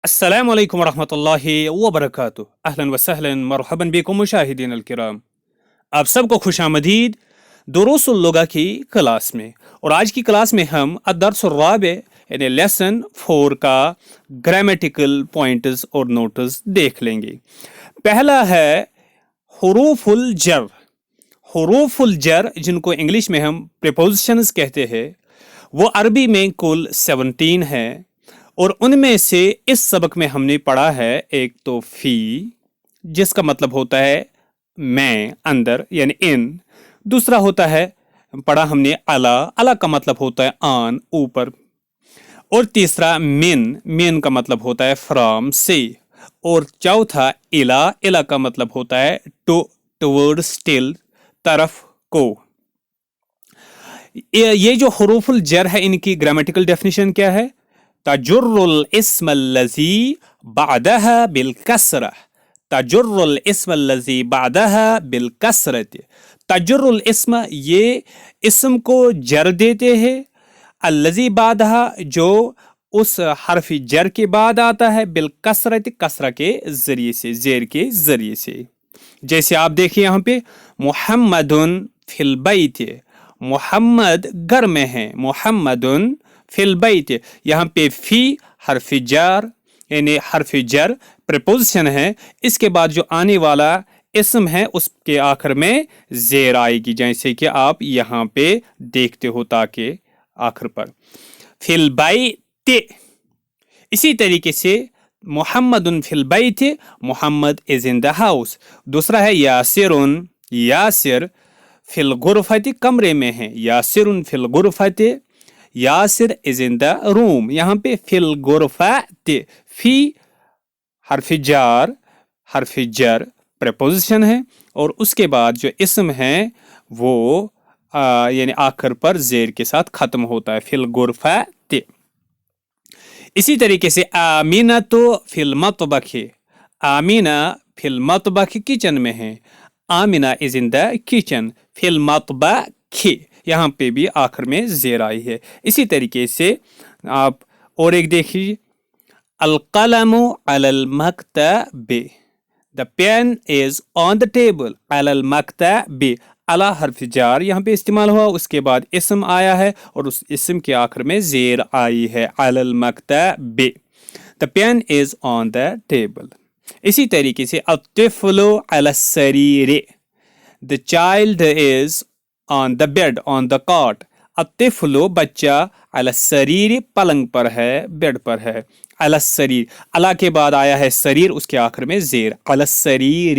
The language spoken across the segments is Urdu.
السلام عليكم ورحمة الله وبركاته. أهلا وسهلا مرحبا بكم مشاهدین الکرام. آپ سب کو خوش آمدید دروس اللغة کی کلاس میں. اور آج کی کلاس میں ہم الدرس الرابع یعنی لیسن 4 کا گرامیٹیکل پوائنٹس اور نوٹس دیکھ لیں گے. پہلا ہے حروف الجر. حروف الجر جن کو انگلش میں ہم پریپوزیشنز کہتے ہیں وہ عربی میں کل 17 ہے. اور ان میں سے اس سبق میں ہم نے پڑھا ہے ایک تو فی جس کا مطلب ہوتا ہے میں اندر یعنی ان. دوسرا ہوتا ہے پڑھا ہم نے علا. علا کا مطلب ہوتا ہے آن اوپر. اور تیسرا من کا مطلب ہوتا ہے فرام سے. اور چوتھا الا. الا کا مطلب ہوتا ہے ٹورڈ اسٹل طرف کو. یہ جو حروف الجر ہے ان کی گرامیٹیکل ڈیفینیشن کیا ہے؟ تجر الاسم الذي بعدها بالكسرة. تجر الاسم الذي بعدها بالكسرة. تجر الاسم یہ اسم کو جر دیتے ہیں. الذي بعدها جو اس حرف جر کے بعد آتا ہے بالکسرت کسرہ کے ذریعے سے زیر کے ذریعے سے. جیسے آپ دیکھیں یہاں پہ محمد فی البیت. محمد گھر میں ہے. محمد فی البیت. یہاں پہ فی حرف جر یعنی حرف جر پریپوزیشن ہے. اس کے بعد جو آنے والا اسم ہے اس کے آخر میں زیر آئے گی جیسے کہ آپ یہاں پہ دیکھتے ہو تاکہ آخر پر فی البیت. اسی طریقے سے محمد فی البیت. محمد از ان دا ہاؤس. دوسرا ہے یاسر. یاسر فی الغرفت کمرے میں ہے. یاسر فی الغرفت. یاسر از ان دا روم. یہاں پہ فی الغرفت فی حرف جر پریپوزیشن ہے. اور اس کے بعد جو اسم ہے وہ یعنی آخر پر زیر کے ساتھ ختم ہوتا ہے فی الغرفت. اسی طریقے سے آمینہ تو فی المطبخ. آمینہ فی المطبخ کچن میں ہے. آمینہ از ان دا کچن فی المطبخ. یہاں پہ بھی آخر میں زیر آئی ہے. اسی طریقے سے آپ اور ایک دیکھیے القلم علی المکتب. The pen is on the table. علی المکتب. علی حرف جار یہاں پہ استعمال ہوا. اس کے بعد اسم آیا ہے اور اس اسم کے آخر میں زیر آئی ہے علی المکتب. The pen is on the table. اسی طریقے سے الطفل علی السریر. The child is on the bed, on the cot. الطفل بچہ علی السریر پلنگ پر ہے بیڈ پر ہے. علی السریر. علی کے بعد آیا ہے سریر اس کے آخر میں زیر علی السریر.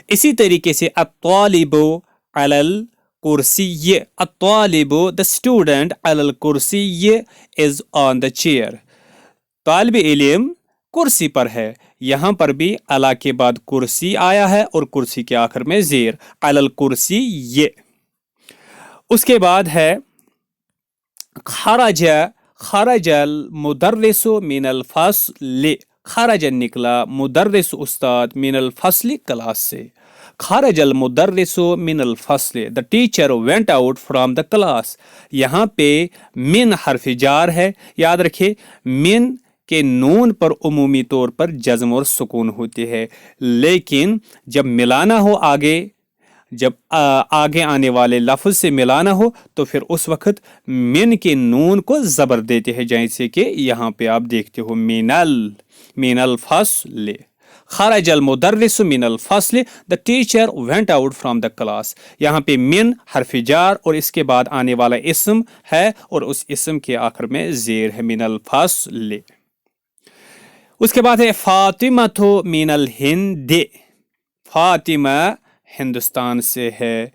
اسی طریقے سے الطالب علی الکرسی. الطالب the student علی الکرسی is on the chair. طالب علم کرسی پر ہے. یہاں پر بھی علی کے بعد کرسی آیا ہے اور کرسی کے آخر میں زیر علی الکرسی. اس کے بعد ہے خرج المدرس من الفصل. خرج نکلا مدرس استاد من الفصل کلاس سے. خرج المدرس من الفصل. The teacher went out from the class. یہاں پہ من حرف جار ہے. یاد رکھے من کہ نون پر عمومی طور پر جزم اور سکون ہوتی ہے لیکن جب ملانا ہو جب آگے آنے والے لفظ سے ملانا ہو تو پھر اس وقت من کے نون کو زبر دیتے ہیں جیسے کہ یہاں پہ آپ دیکھتے ہو من الفصل. خرج المدرس من الفصل. The teacher went out from the class. یہاں پہ من حرف جار اور اس کے بعد آنے والا اسم ہے اور اس اسم کے آخر میں زیر ہے من الفصل. اس کے بعد ہے فاطمہ تو من الہند. فاطمہ ہندوستان سے ہے.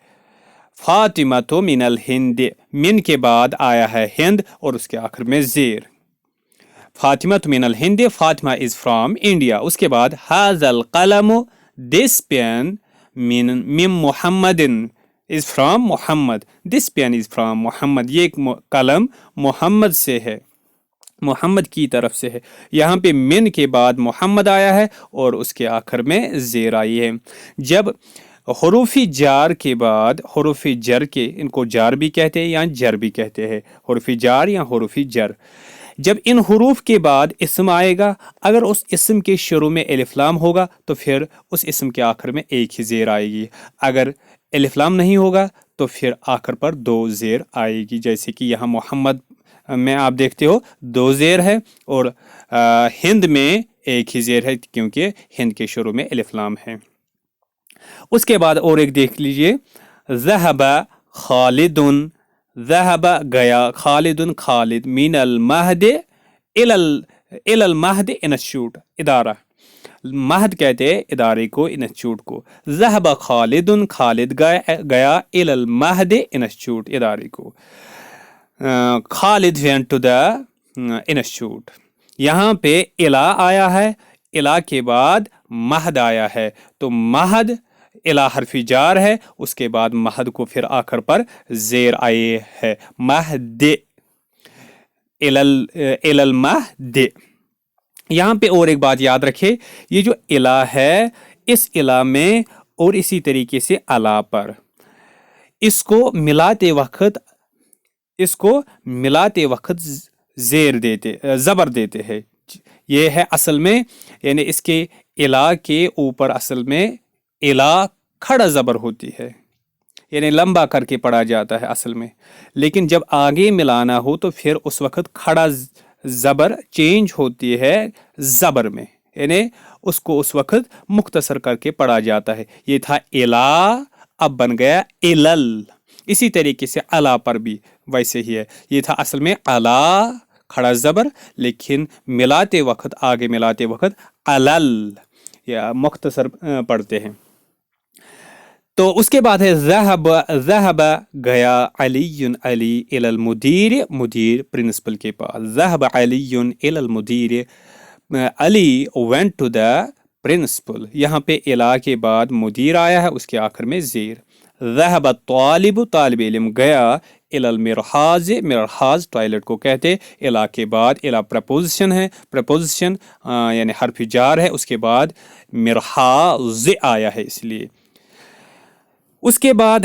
فاطمہ تو من الہند. من کے بعد آیا ہے ہند اور اس کے آخر میں زیر. فاطمہ تو من الہند. فاطمہ از فرام انڈیا. اس کے بعد ھذا القلم. دس پین من محمد از فرام محمد. دس پین از فرام محمد. یہ ایک قلم محمد سے ہے محمد کی طرف سے ہے. یہاں پہ من کے بعد محمد آیا ہے اور اس کے آخر میں زیر آئی ہے. جب حروف جار کے بعد حروف جر کے ان کو جار بھی کہتے ہیں یا جر بھی کہتے ہیں. حروف جار یا حروف جر جب ان حروف کے بعد اسم آئے گا، اگر اس اسم کے شروع میں الف لام ہوگا تو پھر اس اسم کے آخر میں ایک ہی زیر آئے گی، اگر الف لام نہیں ہوگا تو پھر آخر پر دو زیر آئے گی، جیسے کہ یہاں محمد میں آپ دیکھتے ہو دو زیر ہے، اور ہند میں ایک ہی زیر ہے کیونکہ ہند کے شروع میں الف لام ہے۔ اس کے بعد اور ایک دیکھ لیجئے، ذہب خالد، ذہب گیا، خالد خالد، من المہد الی المہد انسٹیٹیوٹ ادارہ، مہد کہتے ہیں ادارے کو، انسٹیٹیوٹ کو، ذہب خالد خالد گیا الی المہد انسٹیٹیوٹ ادارے کو، خالد went to the انسٹیٹیوٹ۔ یہاں پہ الا آیا ہے، الا کے بعد مہد آیا ہے، تو مہد الا حرف جار ہے، اس کے بعد مہد کو پھر آخر پر زیر آئے ہے، مہد الی المہد۔ یہاں پہ اور ایک بات یاد رکھے، یہ جو الا ہے، اس الا میں اور اسی طریقے سے الا پر اس کو ملاتے وقت زیر دیتے، زبر دیتے ہیں، یہ ہے اصل میں، یعنی اس کے الا کے اوپر اصل میں الا کھڑا زبر ہوتی ہے، یعنی لمبا کر کے پڑھا جاتا ہے اصل میں، لیکن جب آگے ملانا ہو تو پھر اس وقت کھڑا زبر چینج ہوتی ہے زبر میں، یعنی اس کو اس وقت مختصر کر کے پڑھا جاتا ہے۔ یہ تھا الا، اب بن گیا الل۔ اسی طریقے سے الا پر بھی ویسے ہی ہے، یہ تھا اصل میں الا کھڑا زبر، لیکن ملاتے وقت، آگے ملاتے وقت الل یا مختصر پڑھتے ہیں۔ تو اس کے بعد ہے ذہب گیا علی علی الی المدیر، مدیر پرنسپل کے پاس، ذہب علی الی المدیر، علی went to the principal، یہاں پہ الا کے بعد مدیر آیا ہے، اس کے آخر میں زیر۔ ذہب الطالب، طالب علم گیا، الی المرحاض، مرحاض ٹوائلٹ کو کہتے، الا کے بعد الا پریپوزیشن ہے، پریپوزیشن یعنی حرف جار ہے، اس کے بعد مرحاض آیا ہے اس لیے۔ اس کے بعد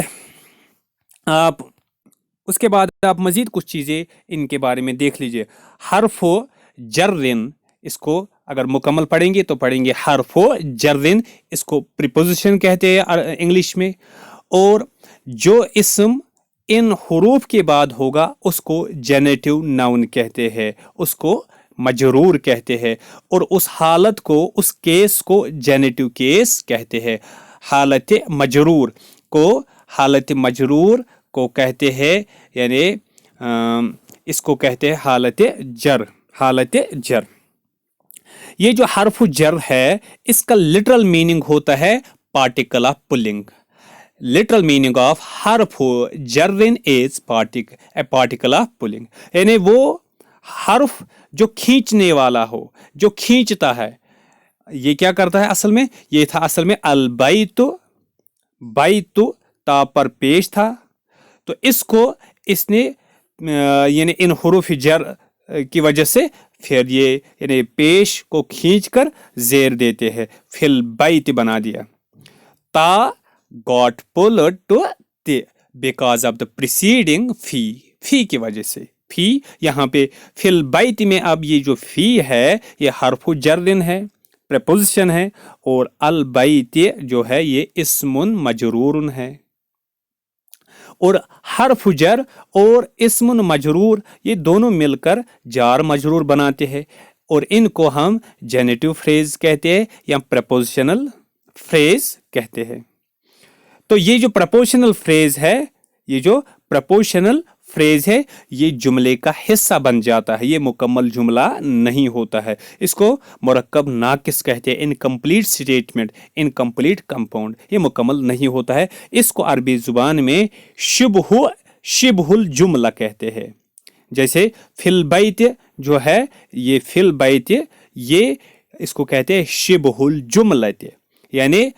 آپ مزید کچھ چیزیں ان کے بارے میں دیکھ لیجئے۔ حرف و جرن، اس کو اگر مکمل پڑھیں گے تو پڑھیں گے حرف و جرن، اس کو پریپوزیشن کہتے ہیں انگلش میں، اور جو اسم ان حروف کے بعد ہوگا اس کو جینیٹو ناؤن کہتے ہیں، اس کو مجرور کہتے ہیں، اور اس حالت کو، اس کیس کو جینیٹو کیس کہتے ہیں۔ حالت مجرور کو کہتے ہیں، یعنی اس کو کہتے ہیں حالت جر۔ یہ جو حرف جر ہے، اس کا لٹرل میننگ ہوتا ہے پارٹیکل آف پلنگ۔ لٹرل میننگ آف حرف جرن از پارٹیکل آف پلنگ، یعنی وہ حرف جو کھینچنے والا ہو، جو کھینچتا ہے۔ یہ کیا کرتا ہے اصل میں؟ یہ تھا اصل میں البیت، بیت تا پر پیش تھا، تو اس نے یعنی ان حروف جر کی وجہ سے پھر یہ یعنی پیش کو کھینچ کر زیر دیتے ہیں، فی البیت بنا دیا۔ تا got pulled to the because of the preceding فی کی وجہ سے، فی یہاں پہ فی البیت میں اب یہ جو فی ہے یہ حرف جرن ہے، پریپوزیشن ہے، اور البیت جو ہے یہ اسم مجرور ہے، اور حرف جر اور اسم مجرور یہ دونوں مل کر جار مجرور بناتے ہیں، اور ان کو ہم جینیٹو فریز کہتے ہیں یا پریپوزیشنل فریز کہتے ہیں۔ تو یہ جو پرپوزیشنل فریز ہے یہ جملے کا حصہ بن جاتا ہے، یہ مکمل جملہ نہیں ہوتا ہے، اس کو مرکب ناقص کہتے ہیں، انکمپلیٹ سٹیٹمنٹ، انکمپلیٹ کمپاؤنڈ، یہ مکمل نہیں ہوتا ہے، اس کو عربی زبان میں شبہ الجملہ کہتے ہیں۔ جیسے فی البیت جو ہے، یہ فی البیت یہ اس کو کہتے ہیں شبہ الجملہ، یعنی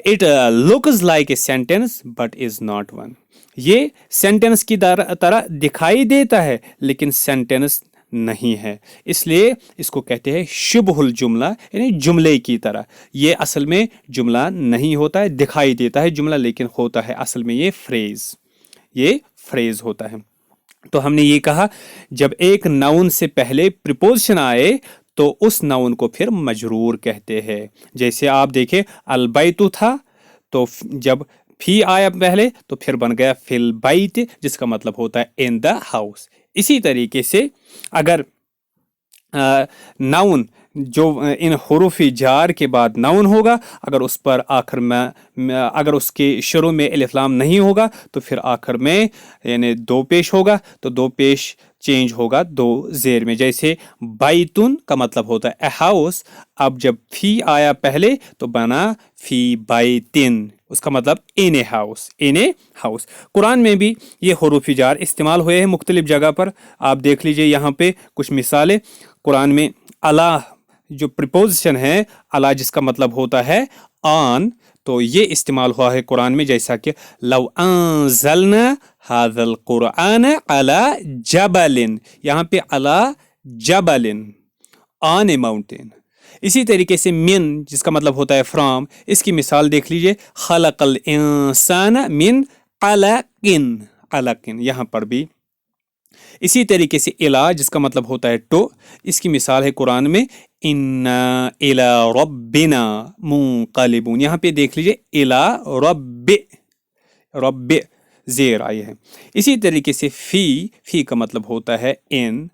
it looks like a sentence but is not one، یہ سینٹنس کی طرح دکھائی دیتا ہے لیکن سینٹنس نہیں ہے، اس لیے اس کو کہتے ہیں شبہ الجملہ، یعنی جملے کی طرح، یہ اصل میں جملہ نہیں ہوتا ہے، دکھائی دیتا ہے جملہ لیکن ہوتا ہے اصل میں یہ فریز ہوتا ہے۔ تو ہم نے یہ کہا جب ایک ناؤن سے پہلے پریپوزیشن آئے تو اس ناؤن کو پھر مجرور کہتے ہیں. جیسے آپ دیکھیں البیت تھا تو جب فی آیا پہلے تو پھر بن گیا فی البیت جس کا مطلب ہوتا ہے ان دا ہاؤس. اسی طریقے سے اگر ناؤن جو ان حروف جار کے بعد ناؤن ہوگا اگر اس پر آخر میں اگر اس کے شروع میں الف لام نہیں ہوگا تو پھر آخر میں یعنی دو پیش ہوگا تو دو پیش چینج ہوگا دو زیر میں. جیسے بیتن کا مطلب ہوتا ہے اے ہاؤس, اب جب فی آیا پہلے تو بنا فی بیتن, اس کا مطلب ان a house, in a house. قرآن میں بھی یہ حروف جار استعمال ہوئے ہیں مختلف جگہ پر. آپ دیکھ لیجئے یہاں پہ کچھ مثالیں. قرآن میں اللہ جو پریپوزیشن ہے اللہ جس کا مطلب ہوتا ہے آن, تو یہ استعمال ہوا ہے قرآن میں, جیسا کہ لو انزلنا هذا القرآن على جبل, یہاں پہ على جبل آن اے ماؤنٹین. اسی طریقے سے من جس کا مطلب ہوتا ہے فرام, اس کی مثال دیکھ لیجئے خلق الانسان من علق, علق یہاں پر بھی. اسی طریقے سے الا جس کا مطلب ہوتا ہے ٹو, اس کی مثال ہے قرآن میں انا الی ربنا منقلبون. یہاں پہ دیکھ لیجئے الی رب, رب زیر آئی ہے. اسی طریقے سے فی کا مطلب ہوتا ہے ان,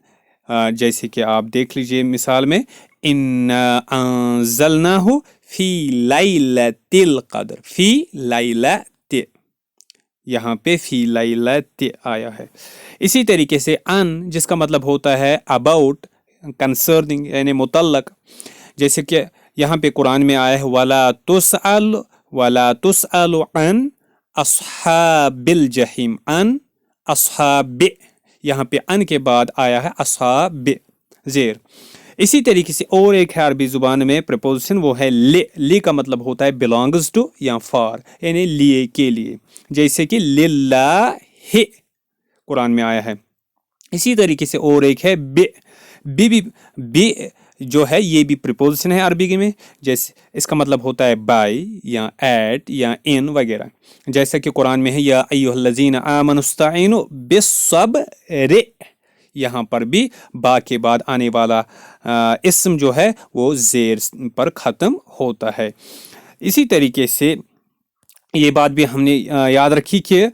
جیسے کہ آپ دیکھ لیجئے مثال میں انا انزلناہ فی لیلۃ القدر, فی لیلۃ, یہاں پہ فی لیلۃ آیا ہے. اسی طریقے سے ان جس کا مطلب ہوتا ہے اباؤٹ, کنسرننگ یعنی متعلق, جیسے کہ یہاں پہ قرآن میں آیا ہے ولا تسأل عن اصحاب الجحیم, ان اصحاب, یہاں پہ ان کے بعد آیا ہے اصحاب زیر. اسی طریقے سے اور ایک ہے عربی زبان میں پریپوزیشن, وہ ہے لی کا مطلب ہوتا ہے belongs to یا فار, یعنی لیے کے لیے, جیسے کہ للہ قرآن میں آیا ہے. اسی طریقے سے اور ایک ہے بی جو ہے یہ بھی پریپوزیشن ہے عربی میں, جیسے اس کا مطلب ہوتا ہے بائی یا ایٹ یا ان وغیرہ, جیسا کہ قرآن میں ہے یا ایھا الذین آمنوا استعینوا بالصبر, یہاں پر بھی با کے بعد آنے والا اسم جو ہے وہ زیر پر ختم ہوتا ہے. اسی طریقے سے یہ بات بھی ہم نے یاد رکھی کہ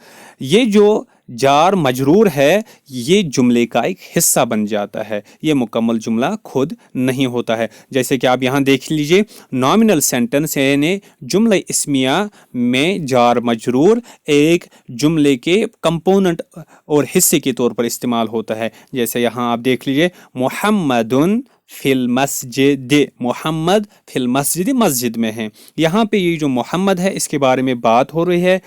یہ جو جار مجرور ہے یہ جملے کا ایک حصہ بن جاتا ہے, یہ مکمل جملہ خود نہیں ہوتا ہے. جیسے کہ آپ یہاں دیکھ لیجئے نامنل سینٹنس یعنی جملہ اسمیہ میں جار مجرور ایک جملے کے کمپوننٹ اور حصے کے طور پر استعمال ہوتا ہے. جیسے یہاں آپ دیکھ لیجئے محمدن فی المسجد, محمد فی المسجد, مسجد میں ہیں. یہاں پہ یہ جو محمد ہے اس کے بارے میں بات ہو رہی ہے.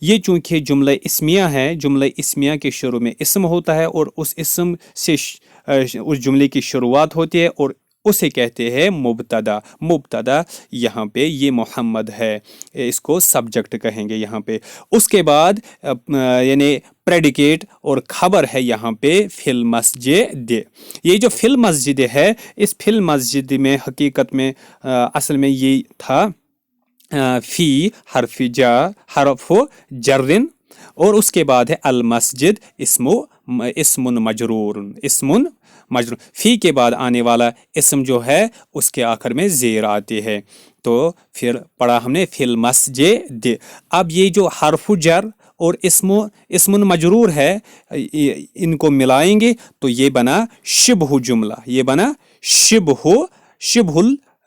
یہ چونکہ جملہ اسمیہ ہے, جملہ اسمیہ کے شروع میں اسم ہوتا ہے اور اس اسم سے اس جملے کی شروعات ہوتی ہے اور اسے کہتے ہیں مبتدا. مبتدا یہاں پہ یہ محمد ہے, اس کو سبجیکٹ کہیں گے یہاں پہ. اس کے بعد یعنی پریڈیکیٹ اور خبر ہے یہاں پہ فی المسجد. یہ جو فی المسجد ہے اس فی المسجد میں حقیقت میں اصل میں یہ تھا فی حرف جرن اور اس کے بعد ہے المسجد اسم مجرور, اسم مجرور. فی کے بعد آنے والا اسم جو ہے اس کے آخر میں زیر آتی ہے, تو پھر پڑھا ہم نے فی المسجد. اب یہ جو حرف جر اور اسم مجرور ہے ان کو ملائیں گے تو یہ بنا شبہ جملہ, یہ بنا شبہ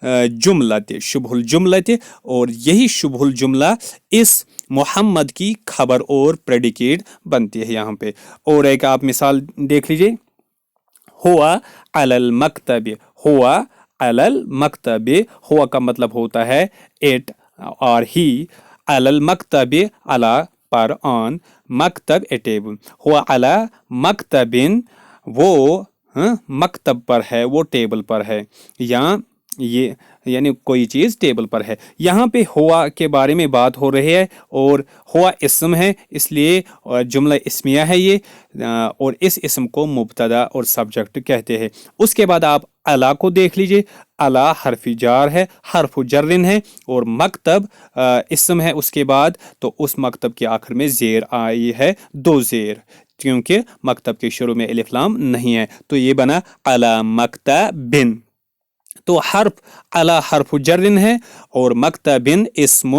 الجملت, اور یہی شبہ الجملہ اس محمد کی خبر اور پریڈیکیٹ بنتی ہے یہاں پہ. اور ایک آپ مثال دیکھ لیجئے ہوا علی المکتب, ہوا علی المکتب, ہوا کا مطلب ہوتا ہے اٹ اور ہی, علی المکتب علی پر آن, مکتب اے ٹیبل, ہوا علی مکتبن وہ مکتب پر ہے, وہ ٹیبل پر ہے, یا یہ یعنی کوئی چیز ٹیبل پر ہے. یہاں پہ ہوا کے بارے میں بات ہو رہی ہے اور ہوا اسم ہے اس لیے جملہ اسمیہ ہے یہ, اور اس اسم کو مبتدا اور سبجیکٹ کہتے ہیں. اس کے بعد آپ الا کو دیکھ لیجئے, الا حرف جار ہے, حرف جرن ہے اور مکتب اسم ہے اس کے بعد, تو اس مکتب کے آخر میں زیر آئی ہے, دو زیر. کیونکہ مکتب کے شروع میں الف لام نہیں ہے، تو یہ بنا علی مکتبن. تو حرف علی حرف جر ہے اور مکتبن اسم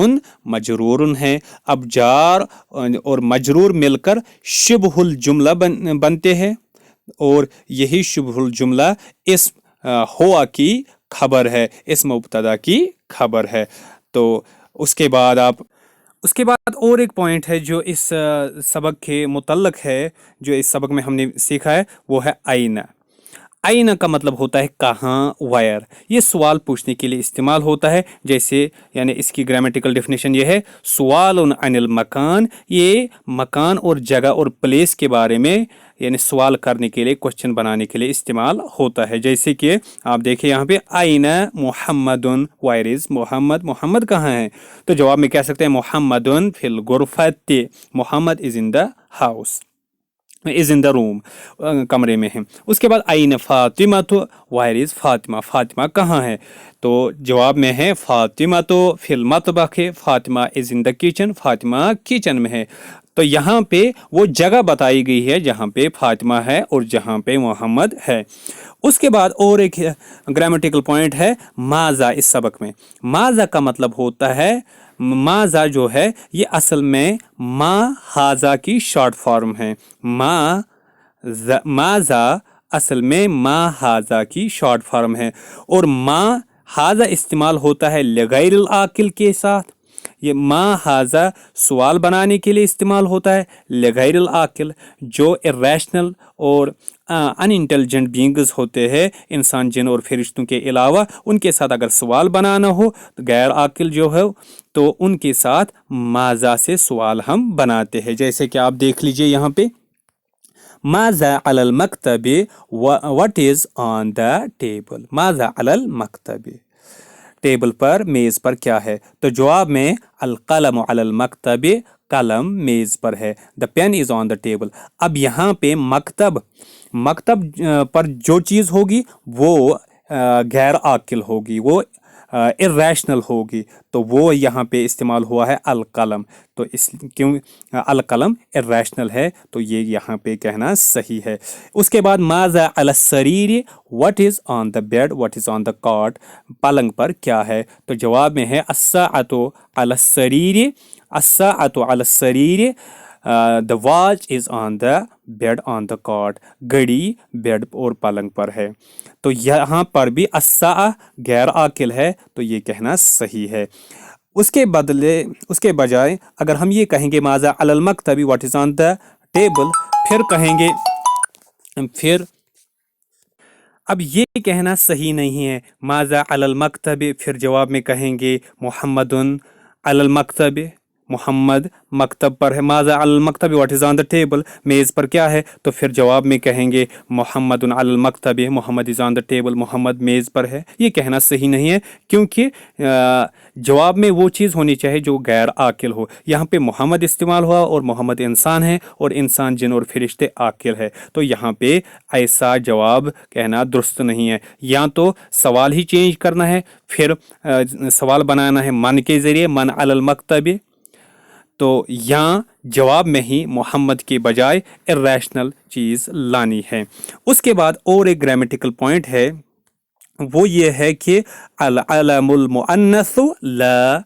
مجرور ہے. اب جار اور مجرور مل کر شبہ الجملہ بنتے ہیں، اور یہی شبہ الجملہ اسم ہوا کی خبر ہے، اس مبتدا کی خبر ہے. تو اس کے بعد اور ایک پوائنٹ ہے جو اس سبق کے متعلق ہے، جو اس سبق میں ہم نے سیکھا ہے، وہ ہے آئینہ. آئینہ کا مطلب ہوتا ہے کہاں، وائر. یہ سوال پوچھنے کے لیے استعمال ہوتا ہے، جیسے یعنی اس کی گرامیٹیکل ڈیفینیشن یہ ہے سوال عن المکان. یہ مکان اور جگہ اور پلیس کے بارے میں یعنی سوال کرنے کے لیے، کوشچن بنانے کے لیے استعمال ہوتا ہے. جیسے کہ آپ دیکھیں یہاں پہ آئینہ محمد، وائر از محمد، محمد کہاں ہے؟ تو جواب میں کہہ سکتے ہیں محمد فی الغرفۃ، محمد از ان دا ہاؤس، از ان دا روم، کمرے میں ہے. اس کے بعد آئین فاطمہ، تو وائر از فاطمہ، فاطمہ کہاں ہے؟ تو جواب میں ہے فاطمہ تو فی المطبخ، فاطمہ از ان دا کچن، فاطمہ کچن میں ہے. تو یہاں پہ وہ جگہ بتائی گئی ہے جہاں پہ فاطمہ ہے اور جہاں پہ محمد ہے. اس کے بعد اور ایک گرامیٹیکل پوائنٹ ہے ماذا. اس سبق میں ماذا کا مطلب ہوتا ہے، ماذا جو ہے یہ اصل میں ما ہاذا کی شارٹ فارم ہے. ماذا اصل میں ما ہاذا کی شارٹ فارم ہے، اور ما ہاذا استعمال ہوتا ہے لغیر العاقل کے ساتھ. یہ ما ہاذا سوال بنانے کے لیے استعمال ہوتا ہے لغیر العاقل، جو irrational اور ان انٹیلیجنٹ بینگز ہوتے ہیں، انسان جن اور فرشتوں کے علاوہ، ان کے ساتھ اگر سوال بنانا ہو غیر عاقل جو ہے تو ان کے ساتھ ماذا سے سوال ہم بناتے ہیں. جیسے کہ آپ دیکھ لیجئے یہاں پہ ماذا علی المکتب what is on the table. ماذا علی المکتب، ٹیبل پر، میز پر کیا ہے؟ تو جواب میں القلم علی المکتب، قلم میز پر ہے. the pen is on the table. اب یہاں پہ مکتب پر جو چیز ہوگی وہ غیر عاقل ہوگی، وہ irrational ہوگی، تو وہ یہاں پہ استعمال ہوا ہے القلم. تو کیوں القلم irrational ہے، تو یہ یہاں پہ کہنا صحیح ہے. اس کے بعد ماذا علی السریر، what is on the bed, what is on the cot. پلنگ پر کیا ہے؟ تو جواب میں ہے الساعۃ علی السریر، الساعۃ علی السریر، the watch is on the bed on the cot. گھڑی بیڈ اور پلنگ پر ہے. تو یہاں پر بھی الساعہ غیر عاقل ہے، تو یہ کہنا صحیح ہے. اس کے بجائے اگر ہم یہ کہیں گے ماذا علی المکتب what is on the table، پھر کہیں گے اب یہ کہنا صحیح نہیں ہے. ماذا علی المکتب، پھر جواب میں کہیں گے محمد علی المکتب، محمد مکتب پر ہے. ماذا علی المکتب what is on the table, میز پر کیا ہے؟ تو پھر جواب میں کہیں گے محمد علی المکتب، محمد از آن دا ٹیبل، محمد میز پر ہے. یہ کہنا صحیح نہیں ہے، کیونکہ جواب میں وہ چیز ہونی چاہیے جو غیر عاقل ہو. یہاں پہ محمد استعمال ہوا اور محمد انسان ہے اور انسان جن اور فرشتے عاقل ہے، تو یہاں پہ ایسا جواب کہنا درست نہیں ہے. یا تو سوال ہی چینج کرنا ہے، پھر سوال بنانا ہے من کے ذریعے، من علی المکتب، تو یا جواب میں ہی محمد کے بجائے irrational چیز لانی ہے. اس کے بعد اور ایک گرامیٹیکل پوائنٹ ہے، وہ یہ ہے کہ العلم المؤنث لا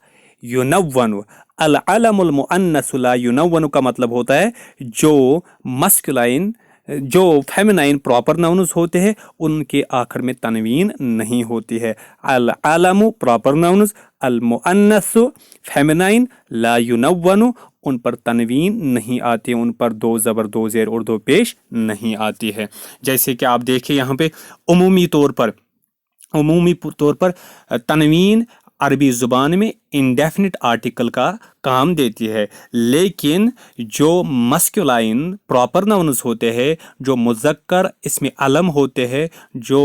ينون. العلم المؤنث لا ينون کا مطلب ہوتا ہے جو فیمنائن پراپر ناؤنز ہوتے ہیں ان کے آخر میں تنوین نہیں ہوتی ہے. العلم پراپر ناؤنز، المؤنث فیمنائن، لا ينون ان پر تنوین نہیں آتی، ان پر دو زبر، دو زیر اور دو پیش نہیں آتی ہے. جیسے کہ آپ دیکھیں یہاں پہ عمومی طور پر تنوین عربی زبان میں انڈیفینٹ آرٹیکل کا کام دیتی ہے، لیکن جو مسکولائن پراپر ناؤنز ہوتے ہیں، جو مذکر اسم علم ہوتے ہیں، جو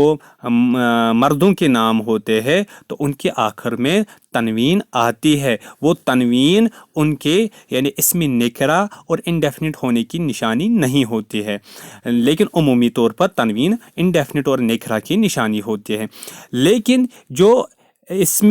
مردوں کے نام ہوتے ہیں، تو ان کے آخر میں تنوین آتی ہے. وہ تنوین ان کے یعنی اسم نکرہ اور انڈیفینٹ ہونے کی نشانی نہیں ہوتی ہے، لیکن عمومی طور پر تنوین انڈیفینٹ اور نکرہ کی نشانی ہوتی ہے. لیکن جو اسم